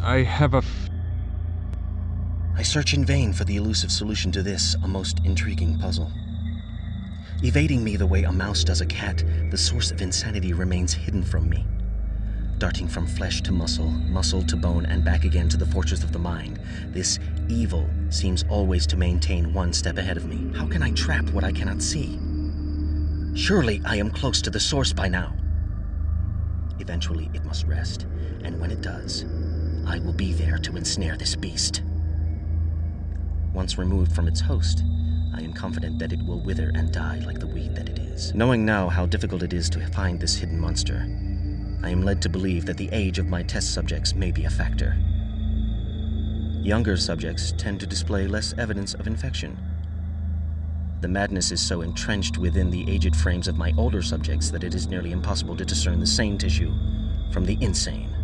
I have a I search in vain for the elusive solution to this, a most intriguing puzzle. Evading me the way a mouse does a cat, the source of insanity remains hidden from me. Darting from flesh to muscle, muscle to bone, and back again to the fortress of the mind, this evil seems always to maintain one step ahead of me. How can I trap what I cannot see? Surely I am close to the source by now. Eventually it must rest, and when it does, I will be there to ensnare this beast. Once removed from its host, I am confident that it will wither and die like the weed that it is. Knowing now how difficult it is to find this hidden monster, I am led to believe that the age of my test subjects may be a factor. Younger subjects tend to display less evidence of infection. The madness is so entrenched within the aged frames of my older subjects that it is nearly impossible to discern the sane tissue from the insane.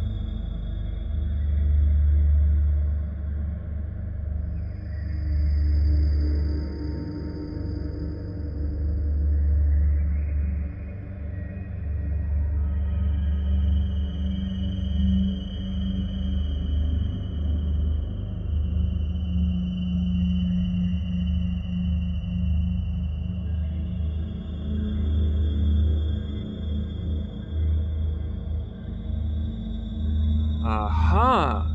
Aha!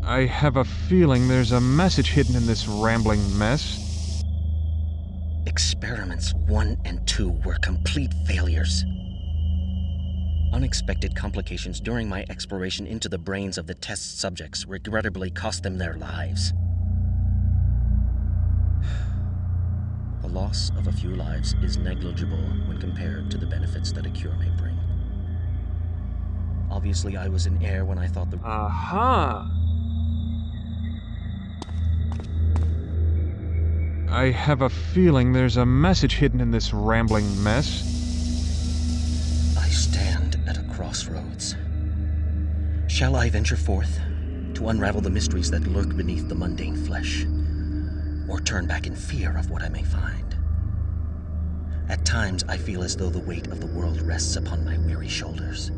I have a feeling there's a message hidden in this rambling mess. Experiments 1 and 2 were complete failures. Unexpected complications during my exploration into the brains of the test subjects regrettably cost them their lives. The loss of a few lives is negligible when compared to the benefits that a cure may bring. Obviously, I was in error when I thought the... Aha! I have a feeling there's a message hidden in this rambling mess. I stand at a crossroads. Shall I venture forth to unravel the mysteries that lurk beneath the mundane flesh, or turn back in fear of what I may find? At times, I feel as though the weight of the world rests upon my weary shoulders.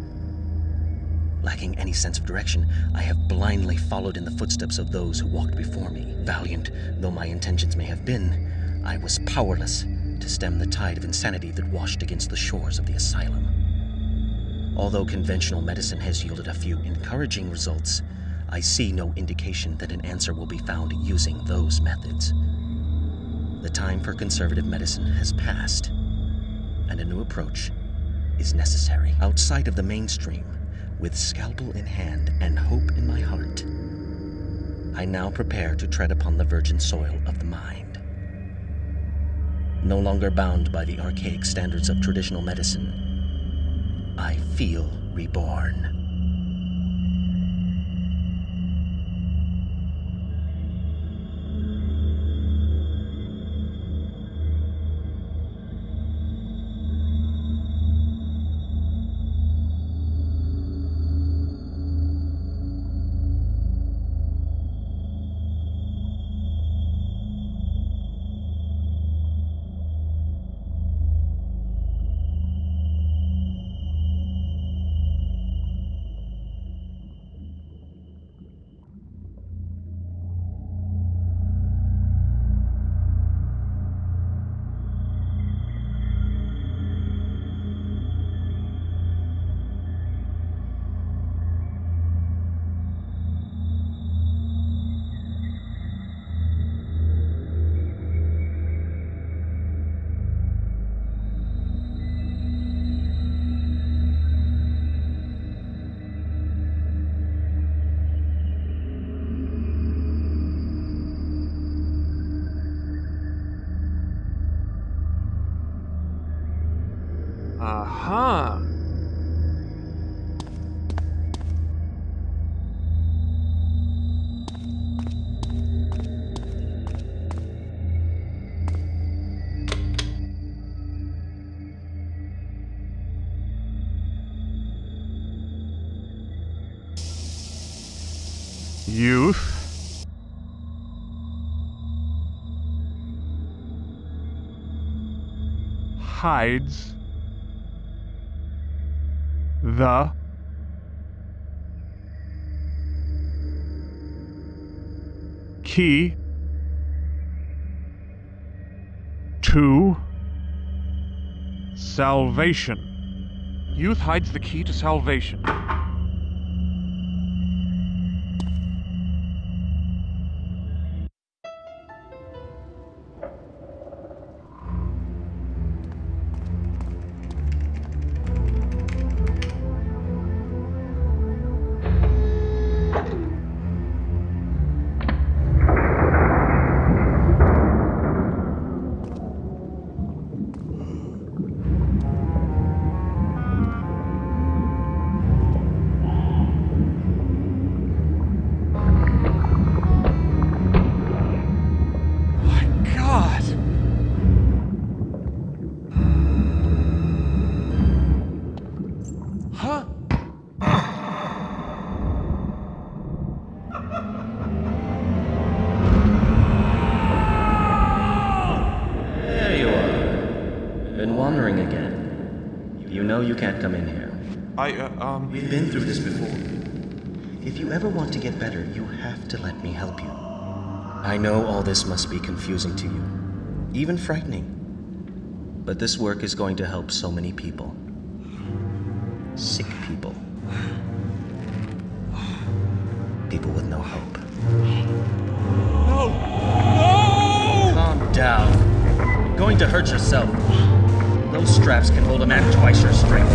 Lacking any sense of direction, I have blindly followed in the footsteps of those who walked before me. Valiant though my intentions may have been, I was powerless to stem the tide of insanity that washed against the shores of the asylum. Although conventional medicine has yielded a few encouraging results, I see no indication that an answer will be found using those methods. The time for conservative medicine has passed, and a new approach is necessary. Outside of the mainstream, with scalpel in hand and hope in my heart, I now prepare to tread upon the virgin soil of the mind. No longer bound by the archaic standards of traditional medicine, I feel reborn. Aha! Youth. Hides The. Key. To. Salvation. Youth hides the key to salvation. You can't come in here. We've been through this before. If you ever want to get better, you have to let me help you. I know all this must be confusing to you, even frightening. But this work is going to help so many people. Sick people. People with no hope. No! No! Calm down. You're going to hurt yourself. Those straps can hold a man twice your strength.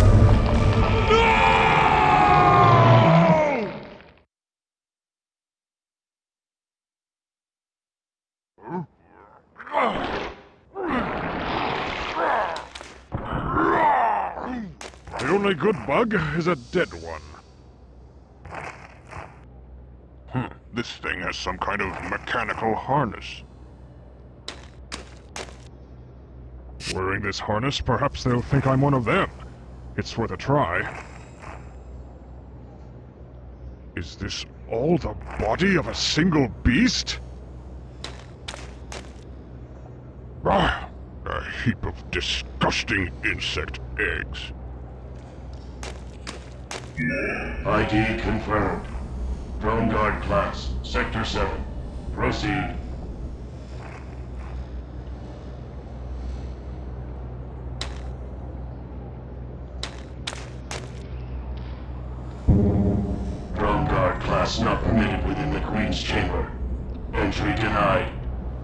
The only good bug is a dead one. This thing has some kind of mechanical harness. Wearing this harness, perhaps they'll think I'm one of them. It's worth a try. Is this all the body of a single beast? Ah, a heap of disgusting insect eggs. ID confirmed. Drone Guard class, Sector 7. Proceed. Drone Guard class not permitted within the Queen's chamber. Entry denied.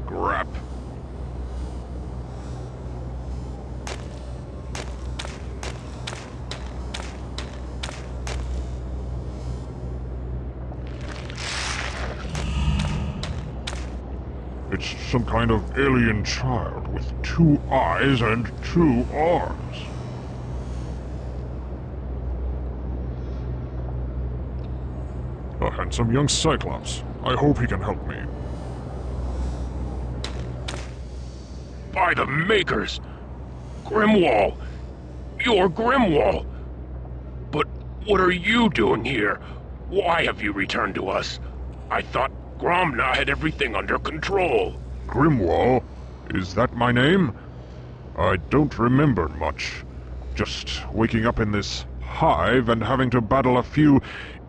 Crap. It's some kind of alien child with 2 eyes and 2 arms. A handsome young Cyclops. I hope he can help me. By the makers! Grimwall! You're Grimwall! But what are you doing here? Why have you returned to us? I thought Gromna had everything under control. Grimwall? Is that my name? I don't remember much. Just waking up in this hive and having to battle a few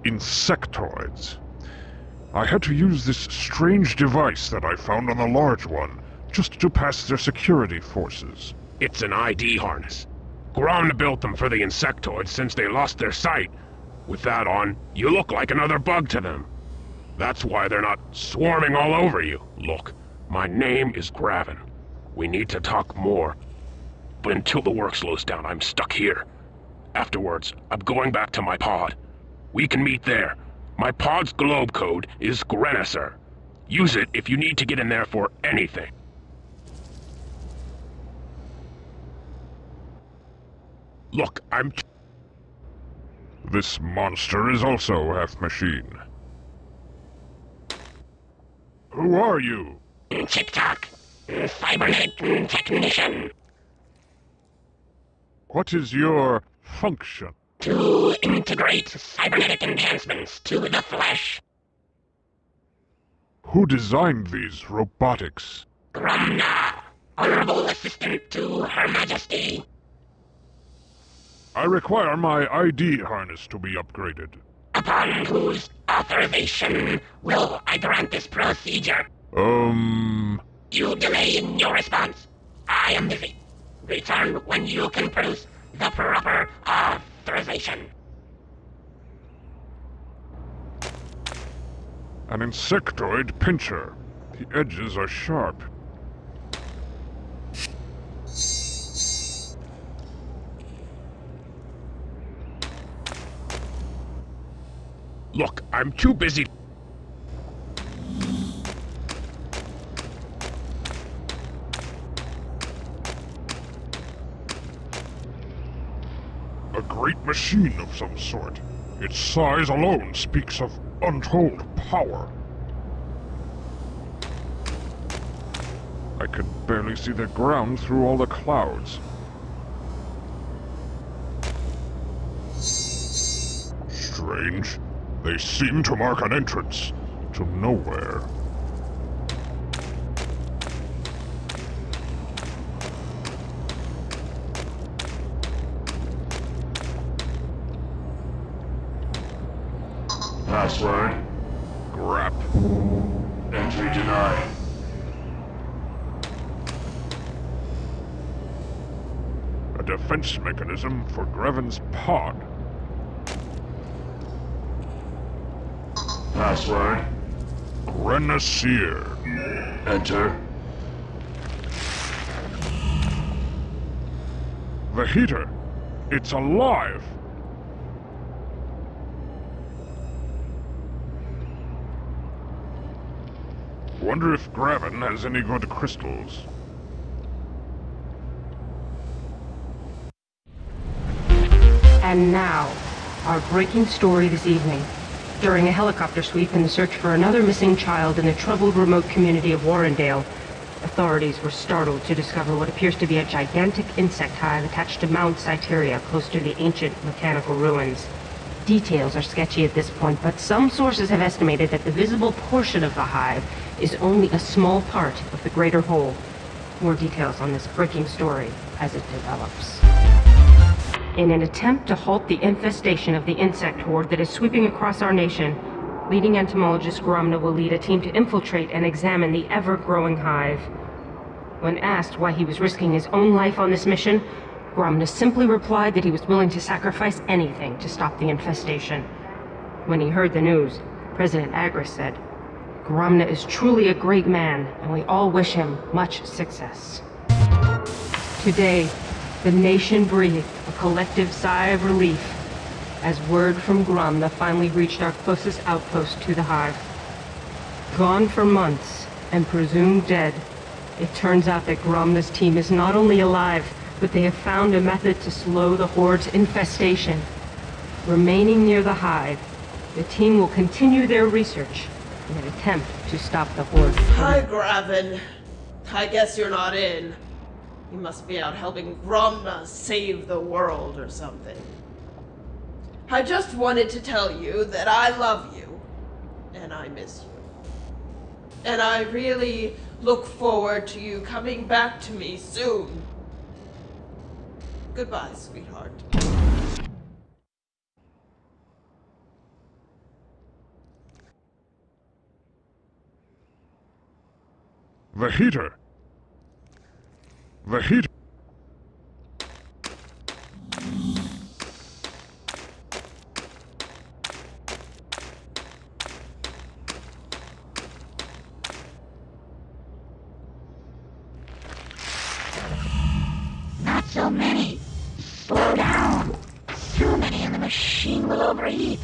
insectoids. I had to use this strange device that I found on the large one, just to pass their security forces. It's an ID harness. Gromna built them for the insectoids since they lost their sight. With that on, you look like another bug to them. That's why they're not swarming all over you. Look, my name is Graven. We need to talk more. But until the work slows down, I'm stuck here. Afterwards, I'm going back to my pod. We can meet there. My pod's globe code is Grenisser. Use it if you need to get in there for anything. Look, This monster is also half machine. Who are you? TikTok. Cybernetic technician. What is your function? To integrate cybernetic enhancements to the flesh. Who designed these robotics? Gromna, honorable assistant to Her Majesty. I require my ID harness to be upgraded. Upon whose authorization will I grant this procedure? You delay in your response. I am busy. Return when you can produce the proper authorization. An insectoid pincher. The edges are sharp. Look, I'm too busy. A great machine of some sort. Its size alone speaks of untold power. I could barely see the ground through all the clouds. Strange. They seem to mark an entrance to nowhere. Password. Grap. Entry denied. A defense mechanism for Greven's pod. Password. Grenadier. Enter. The heater. It's alive. Wonder if Graven has any good crystals. And now, our breaking story this evening. During a helicopter sweep in the search for another missing child in the troubled remote community of Warrendale, authorities were startled to discover what appears to be a gigantic insect hive attached to Mount Cyteria close to the ancient mechanical ruins. Details are sketchy at this point, but some sources have estimated that the visible portion of the hive is only a small part of the greater whole. More details on this breaking story as it develops. In an attempt to halt the infestation of the insect horde that is sweeping across our nation, leading entomologist Gromna will lead a team to infiltrate and examine the ever-growing hive. When asked why he was risking his own life on this mission, Gromna simply replied that he was willing to sacrifice anything to stop the infestation. When he heard the news, President Agris said, "Gromna is truly a great man, and we all wish him much success." Today, the nation breathed a collective sigh of relief as word from Gromna finally reached our closest outpost to the hive. Gone for months and presumed dead, it turns out that Gromna's team is not only alive, but they have found a method to slow the horde's infestation. Remaining near the hive, the team will continue their research in an attempt to stop the horde. Hi, Graven. I guess you're not in. You must be out helping Gromna save the world or something. I just wanted to tell you that I love you, and I miss you. And I really look forward to you coming back to me soon. Goodbye, sweetheart. The heater. The heater. Not so many. Slow down. Too many and the machine will overheat.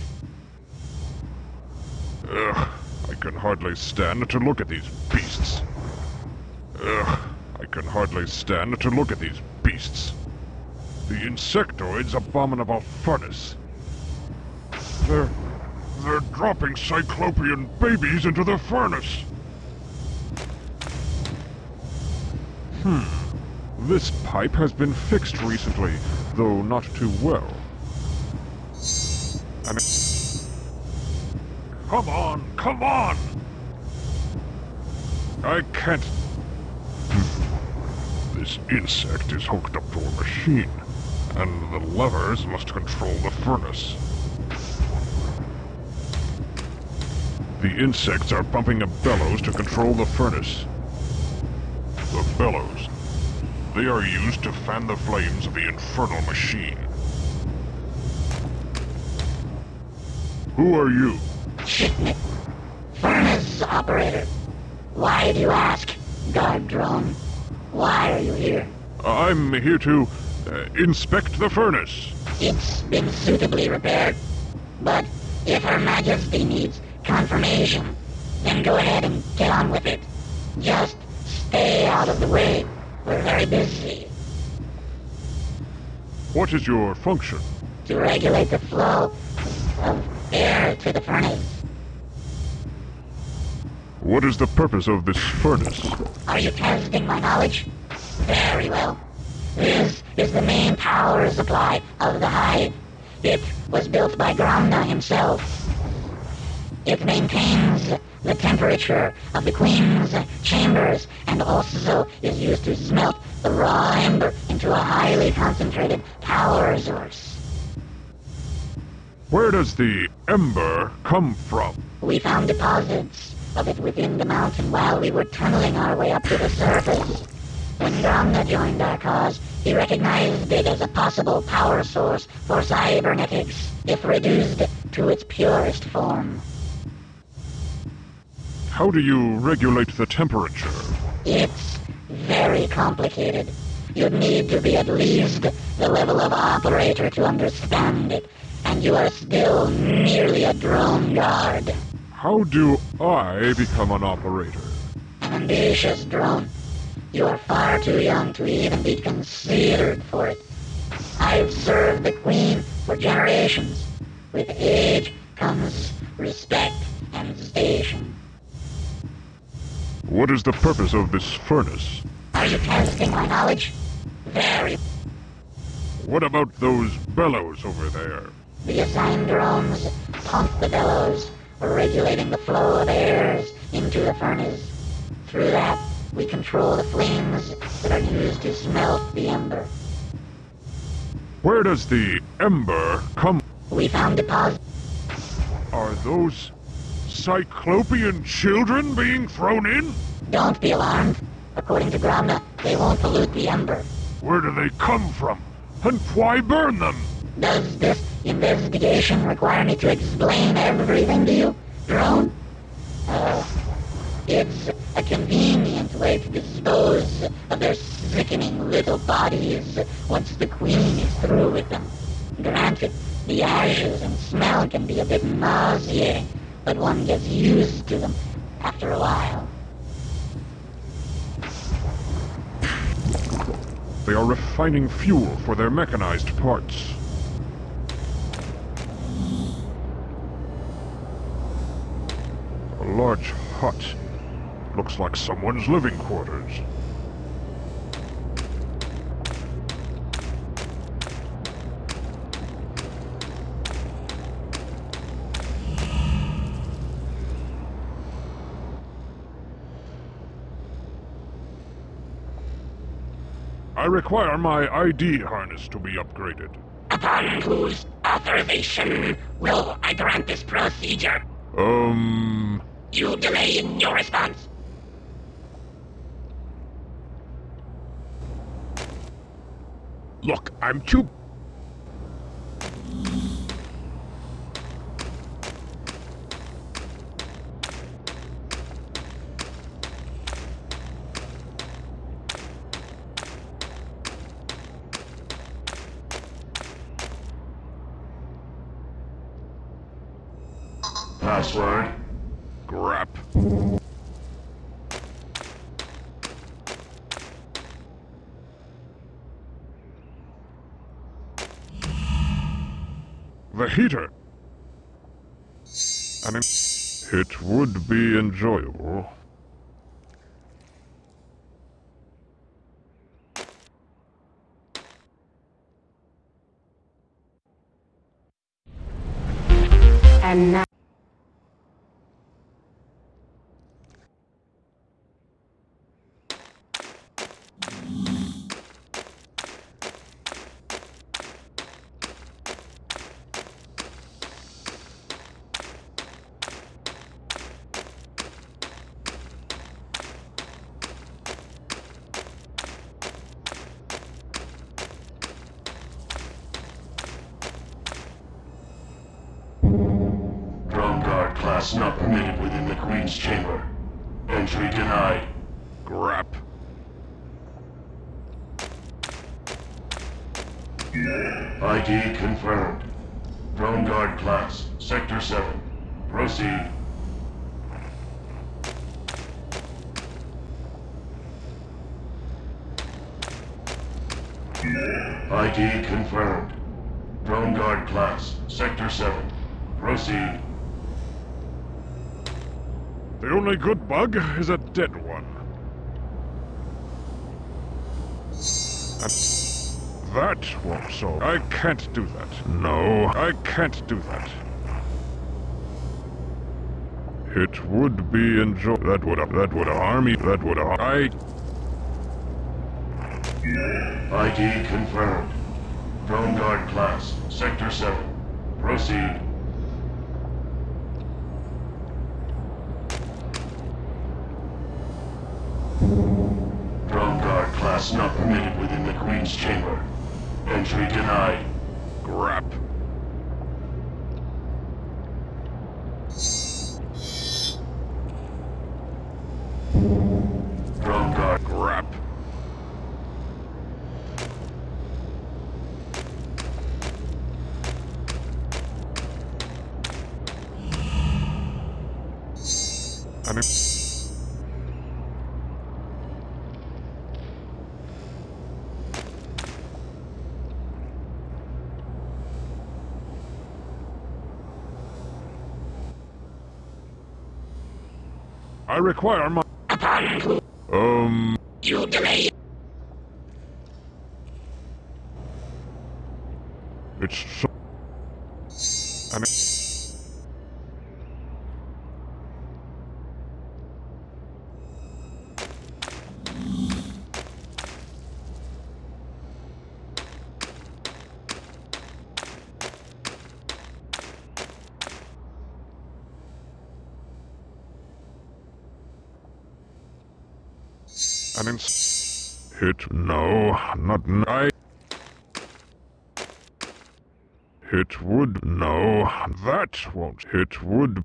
Ugh, I can hardly stand to look at these beasts. Ugh, I can hardly stand to look at these beasts. The insectoid's abominable furnace. They're dropping cyclopean babies into the furnace. This pipe has been fixed recently, though not too well. I mean... Come on, come on! I can't... This insect is hooked up to a machine, And the levers must control the furnace. The insects are pumping a bellows to control the furnace. The bellows. They are used to fan the flames of the infernal machine. Who are you? Shipment. Furnace operator. Why do you ask, guard drone? Why are you here? I'm here to inspect the furnace. It's been suitably repaired. But if Her Majesty needs confirmation, then go ahead and get on with it. Just stay out of the way. We're very busy. What is your function? To regulate the flow of air to the furnace. What is the purpose of this furnace? Are you testing my knowledge? Very well. This is the main power supply of the hive. It was built by Gromna himself. It maintains the temperature of the Queen's chambers and also is used to smelt the raw ember into a highly concentrated power source. Where does the ember come from? We found deposits of it within the mountain while we were tunneling our way up to the surface. When Gromna joined our cause, he recognized it as a possible power source for cybernetics, if reduced to its purest form. How do you regulate the temperature? It's very complicated. You'd need to be at least the level of operator to understand it, and you are still merely a drone guard. How do I become an operator? An ambitious drone. You are far too young to even be considered for it. I've served the Queen for generations. With age comes respect and station. What is the purpose of this furnace? Are you testing my knowledge? Very. What about those bellows over there? The assigned drones pump the bellows, regulating the flow of airs into the furnace. Through that, we control the flames that are used to smelt the ember. Where does the ember come? We found deposits. Are those cyclopean children being thrown in? Don't be alarmed. According to Gromna, they won't pollute the ember. Where do they come from? And why burn them? Does this investigation require me to explain everything to you, drone? It's a convenient way to dispose of their sickening little bodies once the Queen is through with them. Granted, the ashes and smell can be a bit nauseating, but one gets used to them after a while. They are refining fuel for their mechanized parts. A large hut. Looks like someone's living quarters. I require my ID harness to be upgraded. Upon whose authorization will I grant this procedure? You delay in your response. Look, I'm too... Password. Grap. The heater. It would be enjoyable. And now... class not permitted within the Queen's chamber. Entry denied. Grap. ID confirmed. Drone guard class, Sector 7. Proceed. ID confirmed. Drone guard class, Sector 7. Proceed. The only good bug is a dead one. And that won't solve. I can't do that. No, I can't do that. It would be that would harm me. That would ID confirmed. Drone guard class, Sector 7. Proceed. Drone guard class not permitted within the Queen's chamber. Entry denied. Grap. Drone guard. Grap. And I require my... You delay. It's so... And hit no, not I. It would no, that won't. It would.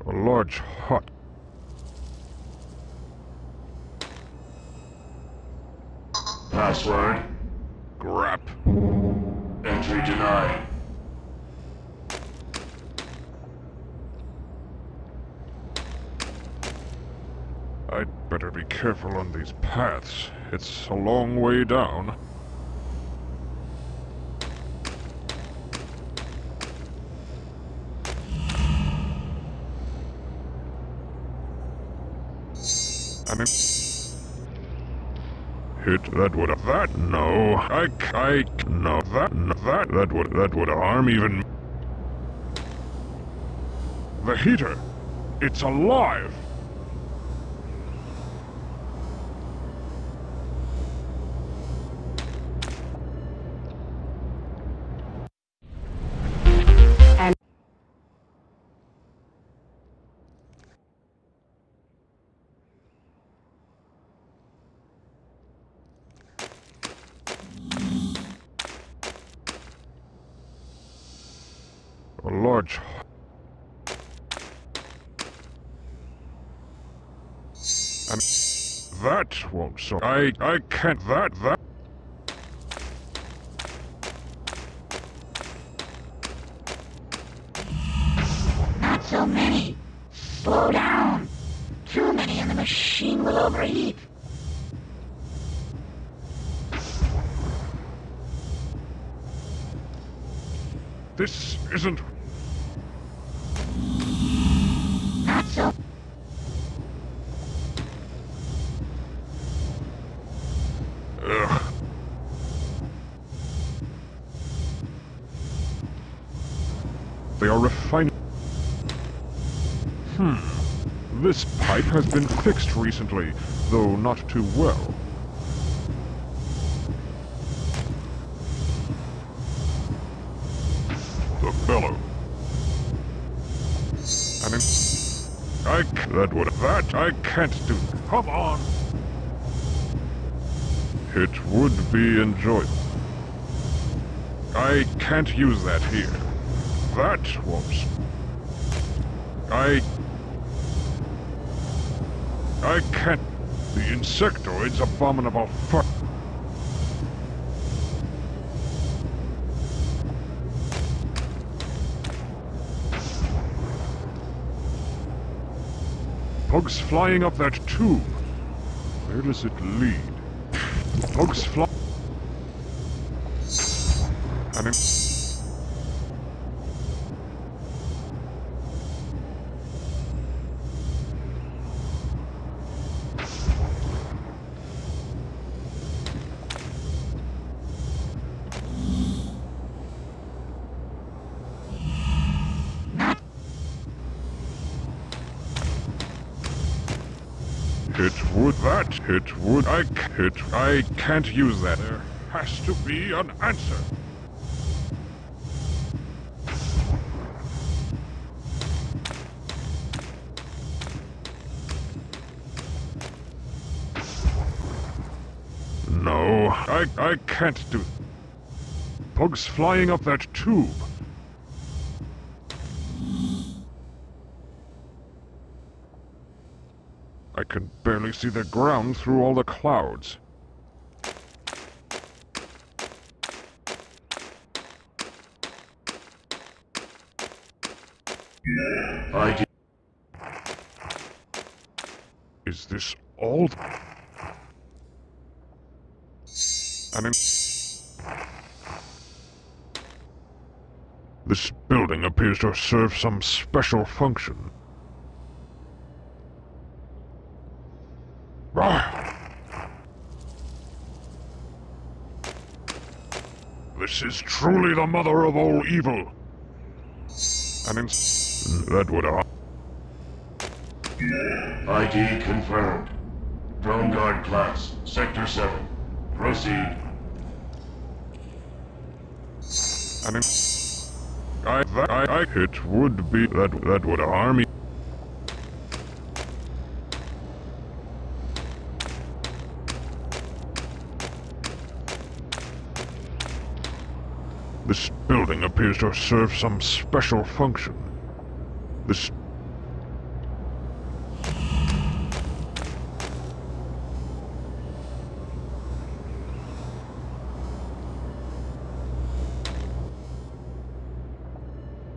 A large hut. Password. Grap. Entry denied. I'd better be careful on these paths. It's a long way down. And hit that would have that no I no that would harm even the heater. It's alive. And a large and that won't so I can't that Not so many. Slow down. Too many and the machine will overheat. this isn't Not so. ugh. They are refining. This pipe has been fixed recently, though not too well. bellow. That I can't do. Come on. It would be enjoyable. I can't use that here. That won't. I can't. The insectoid's abominable fuck. Bugs flying up that tube. Where does it lead? Bugs fly. I can't use that. There has to be an answer. No, I can't do. Bugs flying up that tube. I can barely see the ground through all the clouds. Is this all? This building appears to serve some special function. This is truly the mother of all evil. That would have... ID confirmed. Drone guard class, Sector 7. Proceed. It would be... That would harm me. This building appears to serve some special function. This...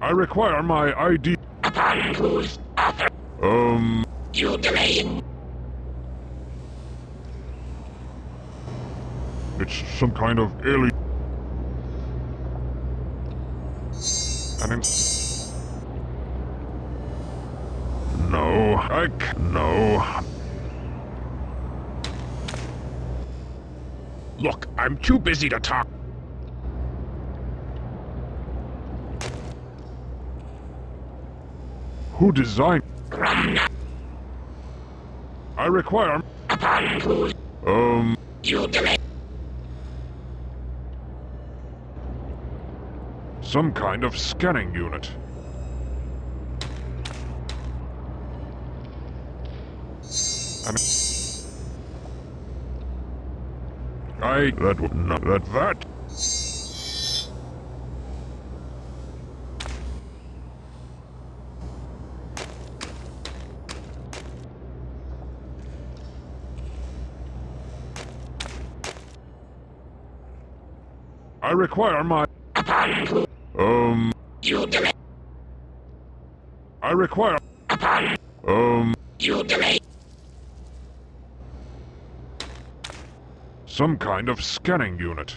I require my ID. Upon whose author you delay. It's some kind of alien. No, no. Look, I'm too busy to talk. Who designed... Gromna. I require... Upon whose... you delay. Some kind of scanning unit. That would not... That... I require my... Upon whose... you delay. I require... Upon... you delay. Some kind of scanning unit.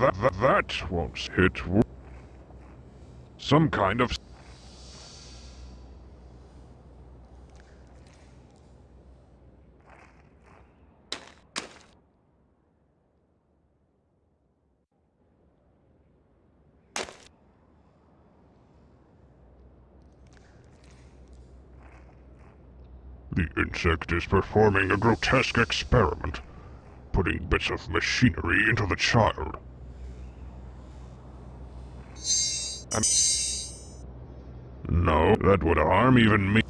That won't hit. Some kind of... The insect is performing a grotesque experiment, putting bits of machinery into the child. No, that would harm even me.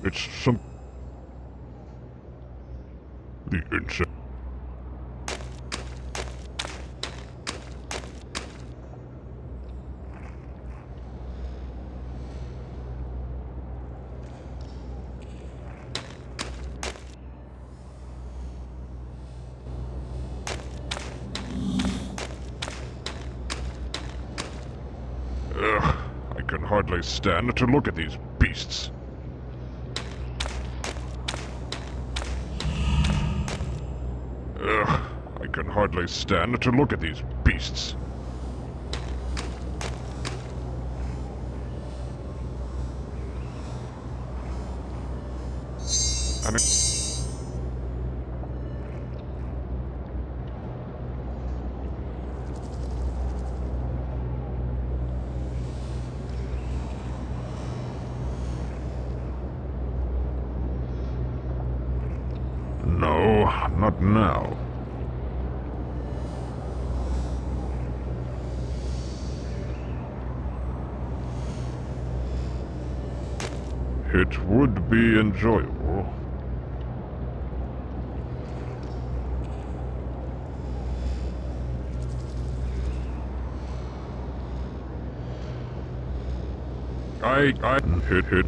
It's some... The insect. I can hardly stand to look at these beasts. I can hardly stand to look at these beasts. No, not now. It would be enjoyable. I hit.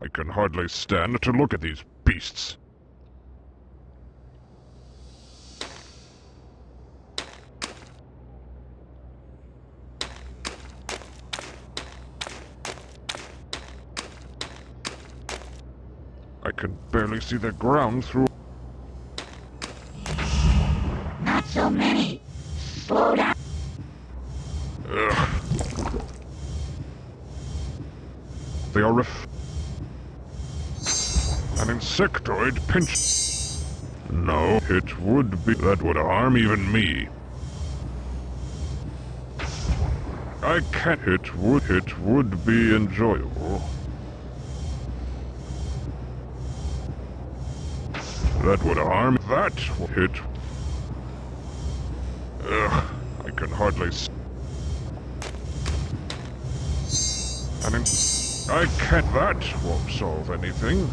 I can hardly stand to look at these beasts. I can barely see the ground through... Not so many. Slow down. They are an insectoid pinch. No, it would be... That would harm even me. I can't... It would be enjoyable. That would harm... That... It... I can hardly... I can't... That won't solve anything.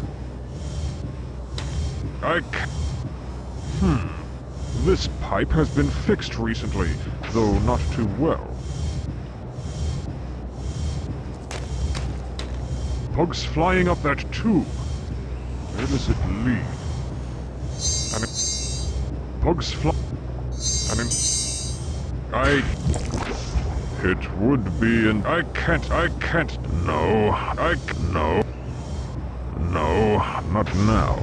I can't... This pipe has been fixed recently, though not too well. Bugs flying up that tube. Where does it lead? Bugs fly... It would be and I can't... No, no, not now.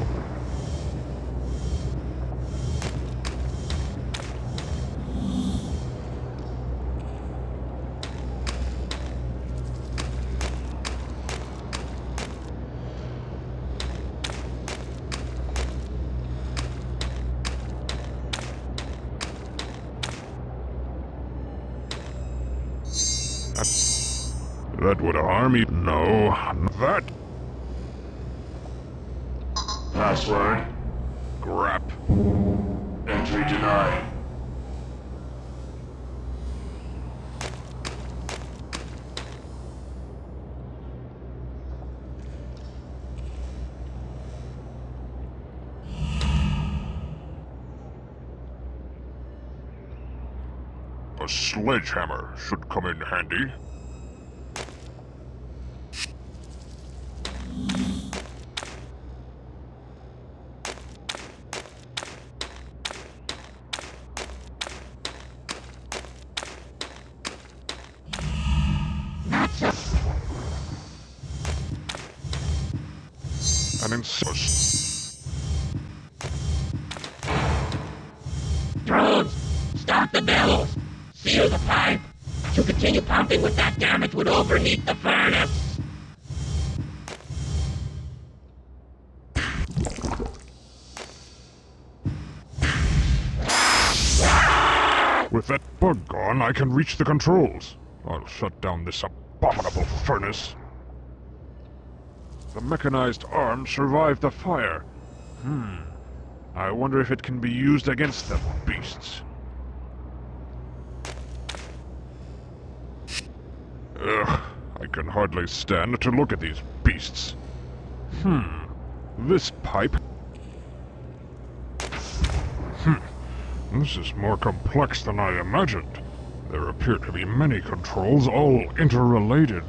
That would harm me. No, that... Password. Crap. Entry denied. A sledgehammer should come in handy. Not so. And insist. Drones, stop the bellows. Seal the pipe. To continue pumping with that damage would overheat the furnace. With that bug gone, I can reach the controls. I'll shut down this abominable furnace. The mechanized arm survived the fire. I wonder if it can be used against the beasts. Ugh, I can hardly stand to look at these beasts. This pipe... This is more complex than I imagined. There appear to be many controls, all interrelated.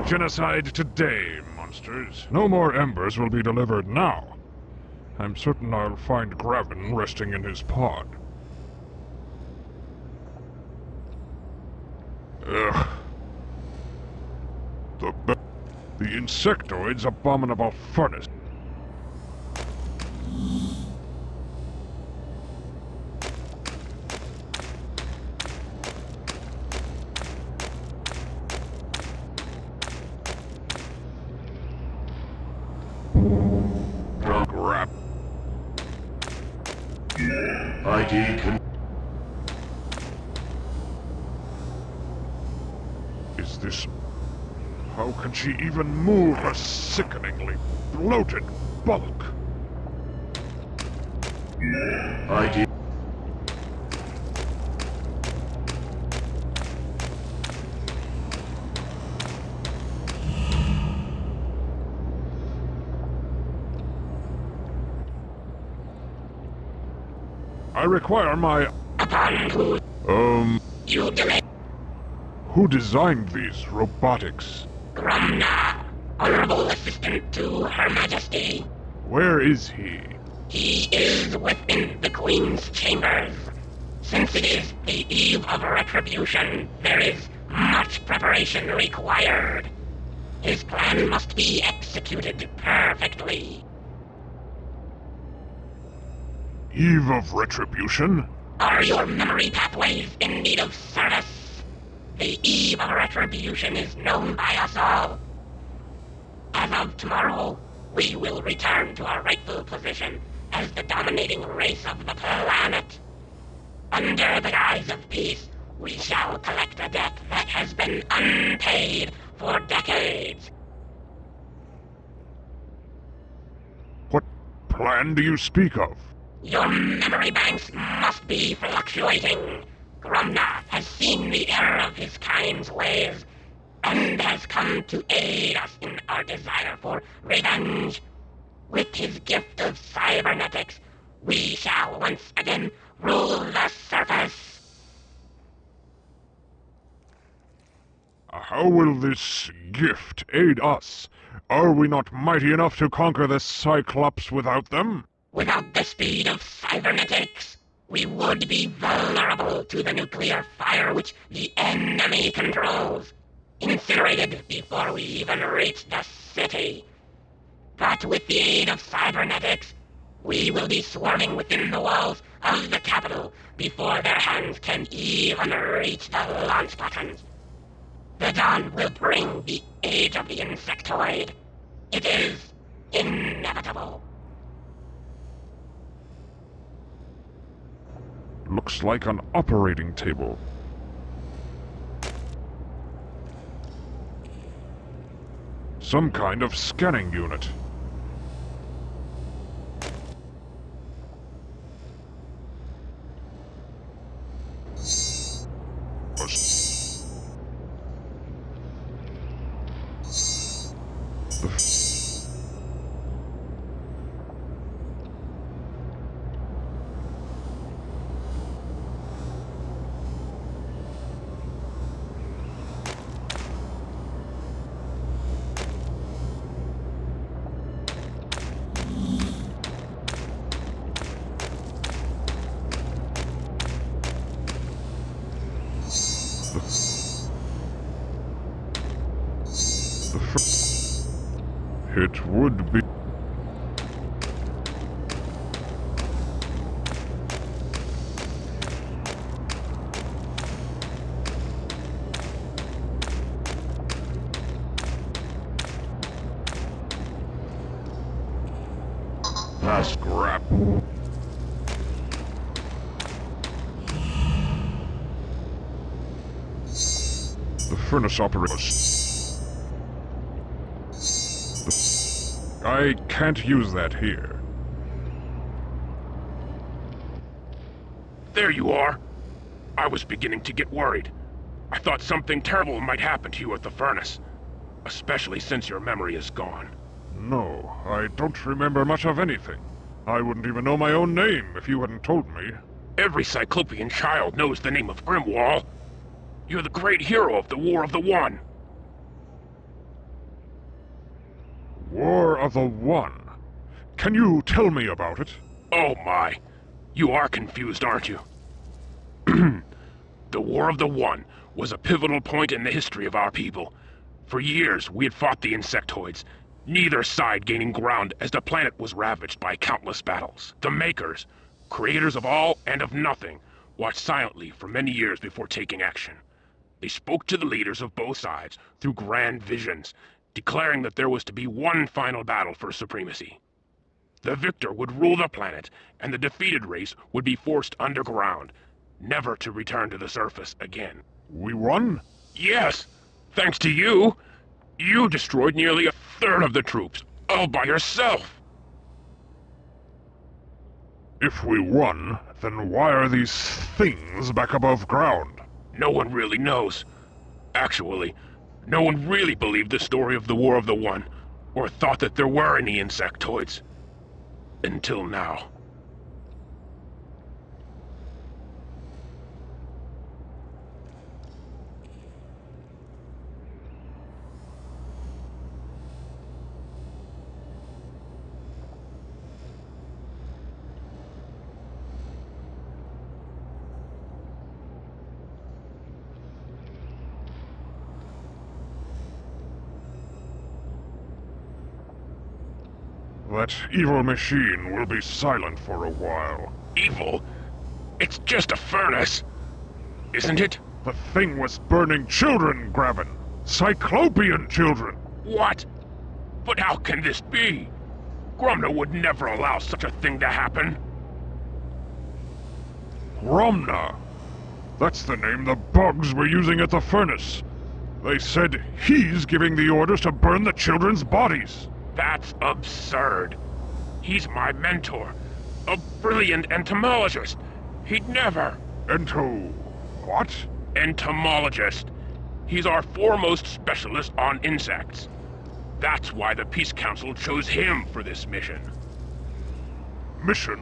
genocide today, monsters. No more embers will be delivered now. I'm certain I'll find Gravin resting in his pod. Ugh. The insectoid's abominable furnace. Crap. ID con... Is this... How can she even move her sickeningly bloated bulk? ID... I require my... You delay. Who designed these robotics? Gromna, Honorable Assistant to Her Majesty. Where is he? He is within the Queen's chambers. Since it is the eve of retribution, there is much preparation required. His plan must be executed perfectly. Eve of retribution? Are your memory pathways in need of service? The eve of retribution is known by us all. As of tomorrow, we will return to our rightful position as the dominating race of the planet. Under the guise of peace, we shall collect a debt that has been unpaid for decades. What plan do you speak of? Your memory banks must be fluctuating. Gromna has seen the error of his kind's ways, and has come to aid us in our desire for revenge. With his gift of cybernetics, we shall once again rule the surface. How will this gift aid us? Are we not mighty enough to conquer the Cyclops without them? Without the speed of cybernetics, we would be vulnerable to the nuclear fire which the enemy controls, incinerated before we even reach the city. But with the aid of cybernetics, we will be swarming within the walls of the capital before their hands can even reach the launch buttons. The dawn will bring the age of the insectoid. It is inevitable. Looks like an operating table. Some kind of scanning unit. It would be... Scrap. The furnace operators. I can't use that here. There you are. I was beginning to get worried. I thought something terrible might happen to you at the furnace, especially since your memory is gone. No, I don't remember much of anything. I wouldn't even know my own name if you hadn't told me. Every Cyclopean child knows the name of Grimwall. You're the great hero of the War of the One. War of the One. Can you tell me about it? Oh my. You are confused, aren't you? The War of the One was a pivotal point in the history of our people. For years, we had fought the insectoids, neither side gaining ground as the planet was ravaged by countless battles. The Makers, creators of all and of nothing, watched silently for many years before taking action. They spoke to the leaders of both sides through grand visions, declaring that there was to be one final battle for supremacy. The victor would rule the planet, and the defeated race would be forced underground, never to return to the surface again. We won? Yes! Thanks to you! You destroyed nearly a third of the troops, all by yourself! If we won, then why are these things back above ground? No one really knows. Actually, no one really believed the story of the War of the One, or thought that there were any insectoids. Until now. That evil machine will be silent for a while. Evil? It's just a furnace, isn't it? The thing was burning children, Graven. Cyclopean children. What? But how can this be? Gromna would never allow such a thing to happen. Gromna. That's the name the bugs were using at the furnace. They said he's giving the orders to burn the children's bodies. That's absurd. He's my mentor, a brilliant entomologist. He'd never... What? Entomologist. He's our foremost specialist on insects. That's why the Peace Council chose him for this mission. Mission?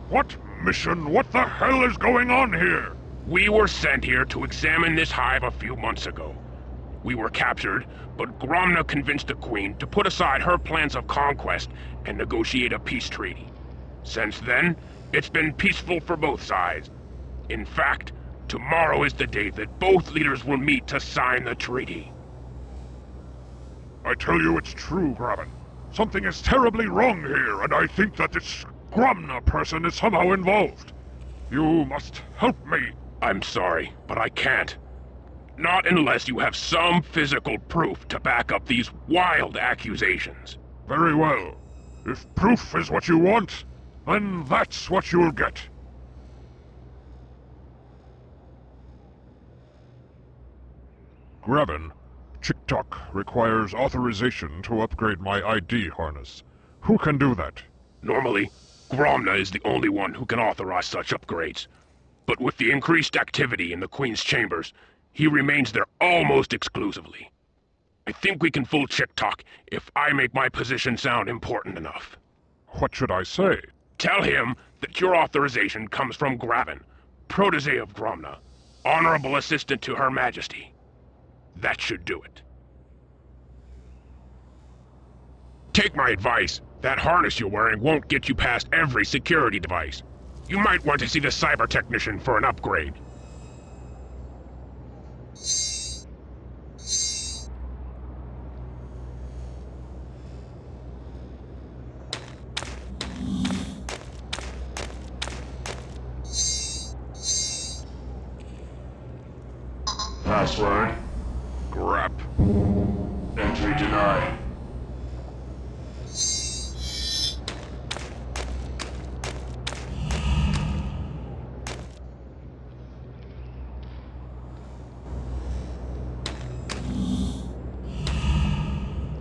What mission? What the hell is going on here? We were sent here to examine this hive a few months ago. We were captured, but Gromna convinced the Queen to put aside her plans of conquest and negotiate a peace treaty. Since then, it's been peaceful for both sides. In fact, tomorrow is the day that both leaders will meet to sign the treaty. I tell you it's true, Graven. Something is terribly wrong here, and I think that this Gromna person is somehow involved. You must help me. I'm sorry, but I can't. Not unless you have some physical proof to back up these wild accusations. Very well. If proof is what you want, then that's what you'll get. Graven, Chick-Tock requires authorization to upgrade my ID harness. Who can do that? Normally, Gromna is the only one who can authorize such upgrades. But with the increased activity in the Queen's chambers, he remains there almost exclusively. I think we can fool Chick-Tock if I make my position sound important enough. What should I say? Tell him that your authorization comes from Graven, protege of Gromna, honorable assistant to Her Majesty. That should do it. Take my advice. That harness you're wearing won't get you past every security device. You might want to see the cyber technician for an upgrade. Password. Crap. Entry denied.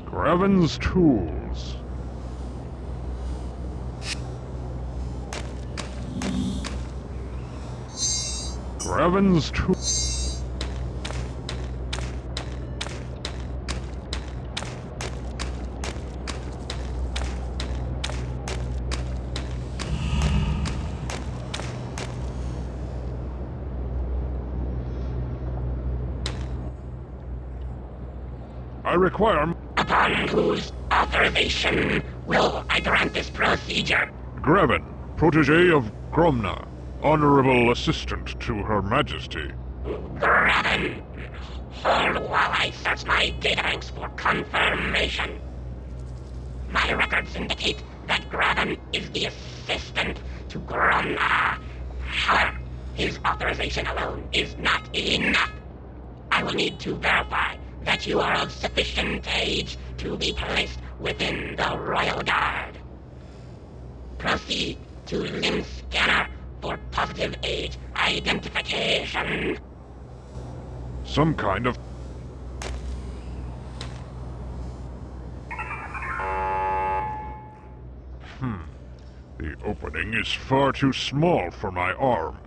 Graven's tools. Graven's tools. I require... Upon whose authorization will I grant this procedure? Graven, protege of Gromna, honorable assistant to Her Majesty. Graven, hold while I search my databanks for confirmation. My records indicate that Graven is the assistant to Gromna. However, his authorization alone is not enough. I will need to verify that you are of sufficient age to be placed within the Royal Guard. Proceed to limb scanner for positive age identification. Some kind of... The opening is far too small for my arm.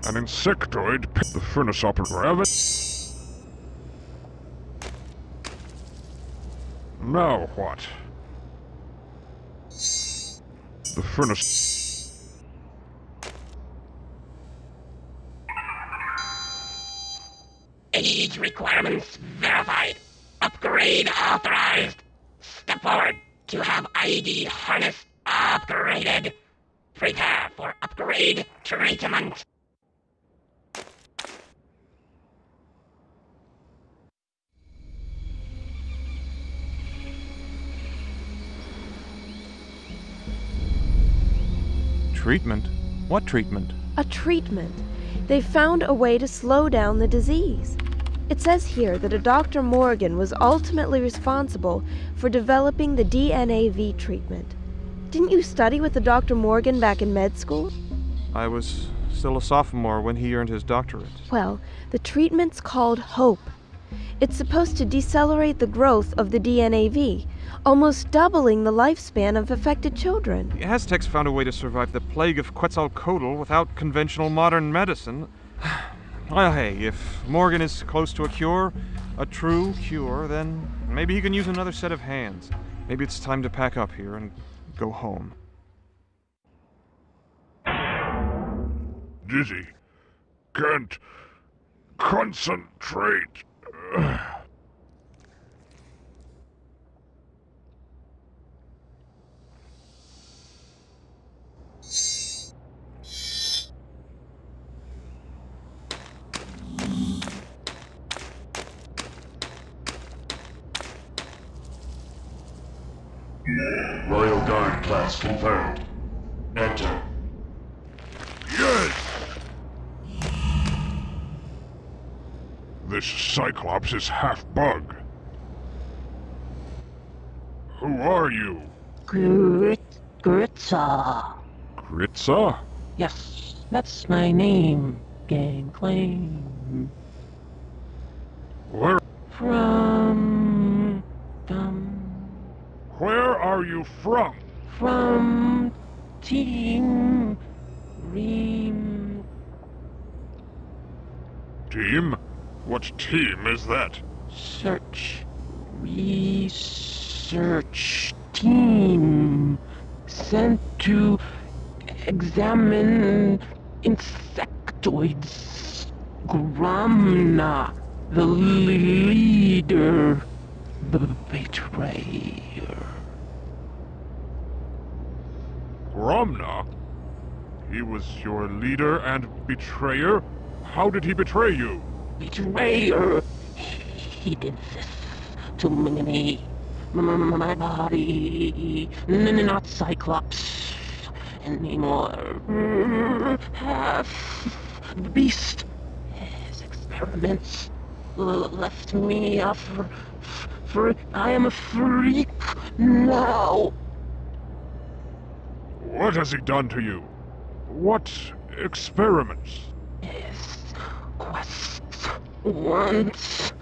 An insectoid, the furnace operator. Now what? The furnace... Age requirements verified. Upgrade authorized. Step forward to have ID harness upgraded. Prepare for upgrade treatment. Treatment? What treatment? A treatment. They found a way to slow down the disease. It says here that a Dr. Morgan was ultimately responsible for developing the DNAV treatment. Didn't you study with the Dr. Morgan back in med school? I was still a sophomore when he earned his doctorate. Well, the treatment's called HOPE. It's supposed to decelerate the growth of the DNAV, almost doubling the lifespan of affected children. The Aztecs found a way to survive the plague of Quetzalcoatl without conventional modern medicine. Well, hey, if Morgan is close to a cure, a true cure, then maybe he can use another set of hands. Maybe it's time to pack up here and go home. Dizzy. Can't concentrate. Royal Guard class confirmed. Enter. Yes! This Cyclops is half bug. Who are you? Gritza. Gritza? Yes, that's my name, gang claim. Where Where are you from? From Team Ream. Team? What team is that? Research team sent to examine insectoids. Gromna, the leader, the betrayer. Gromna? He was your leader and betrayer? How did he betray you? Betrayer. He did this to me. My body. Not Cyclops anymore. Half beast. His experiments left me for I am a freak now. What has he done to you? What experiments? His quest wants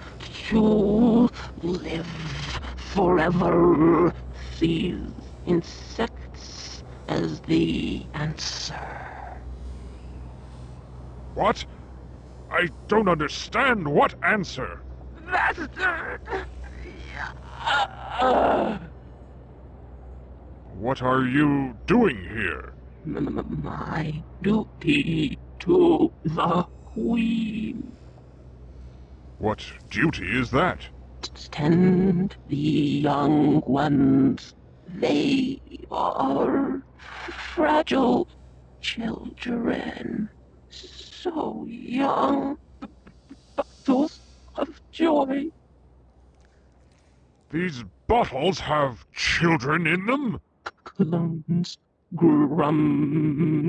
to live forever. Sees insects as the answer. What? I don't understand. What answer? Bastard! What are you doing here? My duty to the Queen. What duty is that? Tend the young ones. They are fragile children. So young. Bottles of joy. These bottles have children in them? Clones. Grumna's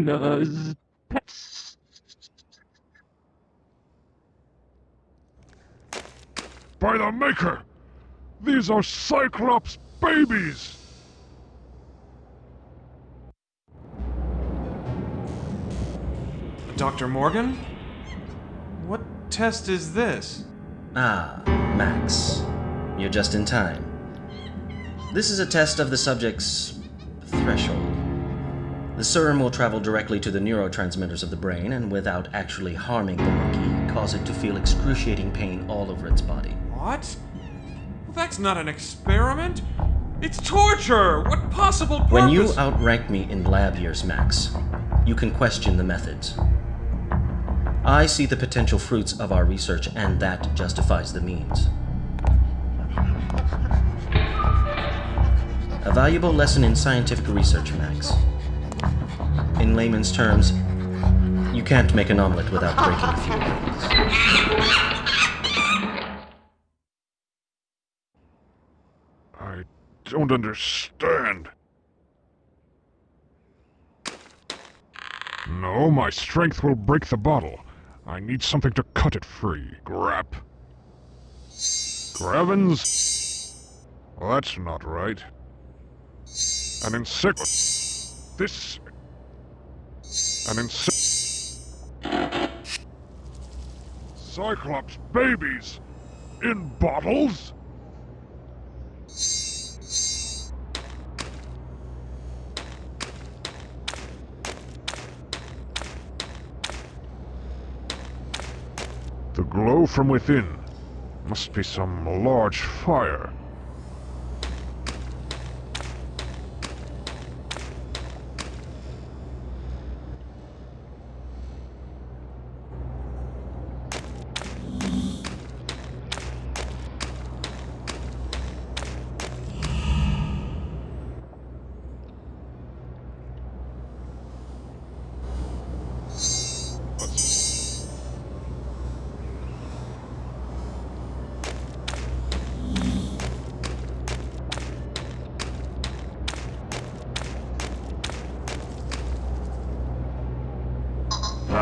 pets. By the Maker! These are Cyclops babies! Dr. Morgan? What test is this? Ah, Max. You're just in time. This is a test of the subject's threshold. The serum will travel directly to the neurotransmitters of the brain and without actually harming the monkey, cause it to feel excruciating pain all over its body. What? That's not an experiment. It's torture! What possible purpose? When you outrank me in lab years, Max, you can question the methods. I see the potential fruits of our research, and that justifies the means. A valuable lesson in scientific research, Max. In layman's terms, you can't make an omelet without breaking a few eggs. I don't understand. No, my strength will break the bottle. I need something to cut it free. Grap. Gravins? Well, that's not right. An insect. This. An insect. Cyclops babies! In bottles? The glow from within. Must be some large fire.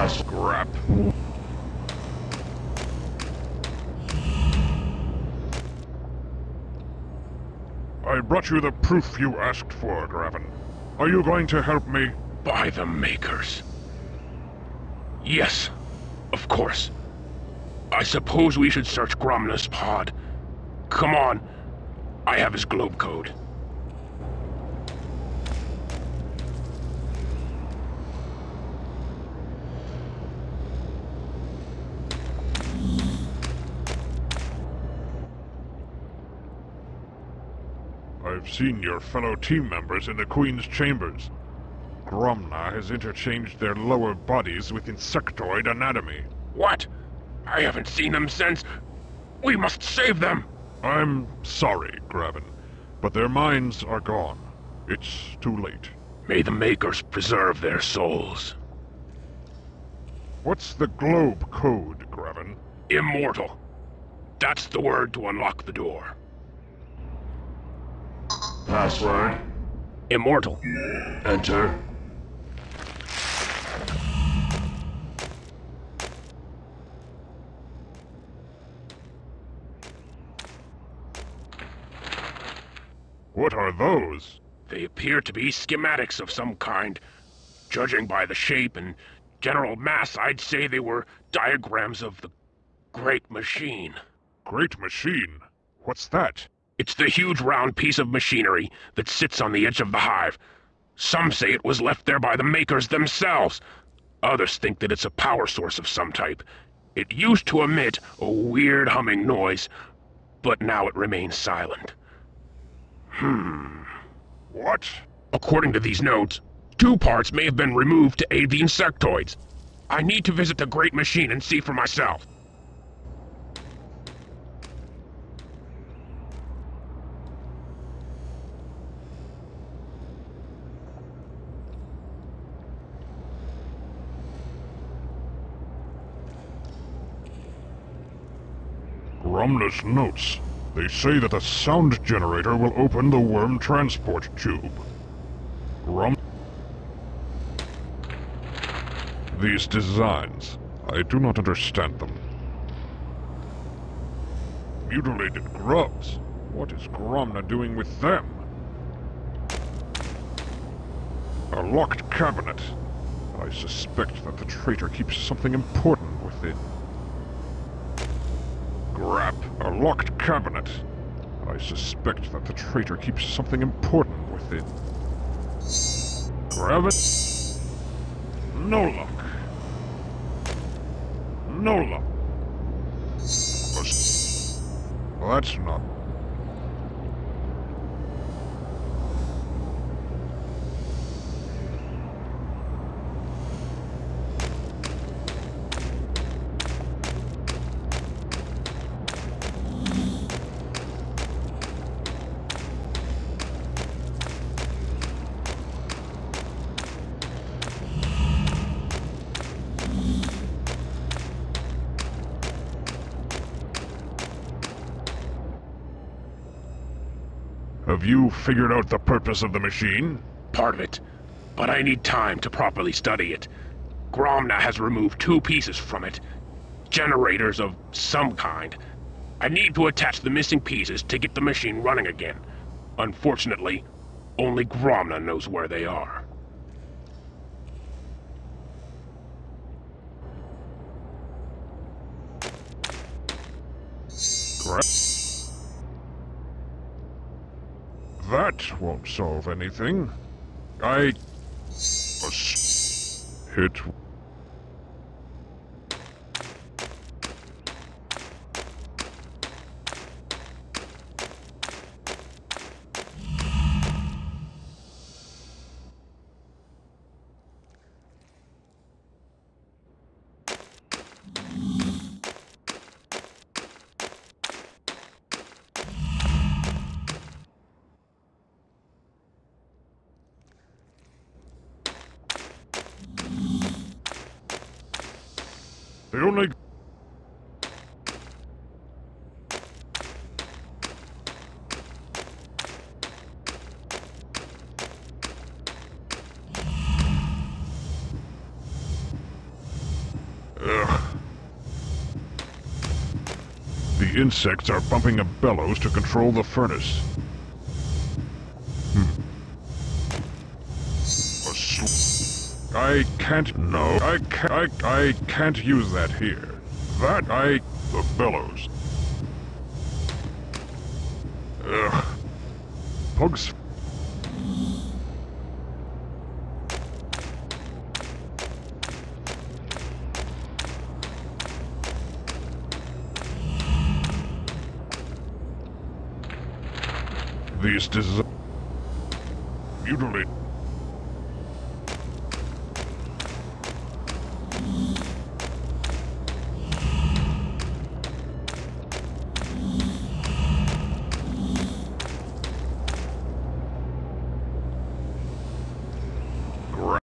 Scrap. I brought you the proof you asked for, Graven. Are you going to help me? By the Makers. Yes, of course. I suppose we should search Grumna's pod. Come on. I have his globe code. I've seen your fellow team members in the Queen's chambers. Grumna has interchanged their lower bodies with insectoid anatomy. What? I haven't seen them since. We must save them! I'm sorry, Graven, but their minds are gone. It's too late. May the Makers preserve their souls. What's the globe code, Graven? Immortal. That's the word to unlock the door. Password. Immortal. Enter. What are those? They appear to be schematics of some kind. Judging by the shape and general mass, I'd say they were diagrams of the Great Machine. Great Machine? What's that? It's the huge round piece of machinery that sits on the edge of the hive. Some say it was left there by the Makers themselves. Others think that it's a power source of some type. It used to emit a weird humming noise, but now it remains silent. What? According to these notes, 2 parts may have been removed to aid the insectoids. I need to visit the Great Machine and see for myself. Gromna's notes. They say that the sound generator will open the worm transport tube. These designs, I do not understand them. Mutilated grubs? What is Gromna doing with them? A locked cabinet. I suspect that the traitor keeps something important within. Grab. A locked cabinet. I suspect that the traitor keeps something important within. Grab it. No luck. No luck. That's not... Have you figured out the purpose of the machine? Part of it, but I need time to properly study it. Gromna has removed 2 pieces from it. Generators of some kind. I need to attach the missing pieces to get the machine running again. Unfortunately, only Gromna knows where they are. That won't solve anything. I... hit... The only... Ugh. The insects are bumping a bellows to control the furnace. I can't... No, I can't use that here. The bellows. Ugh. Pugs... These mutilate...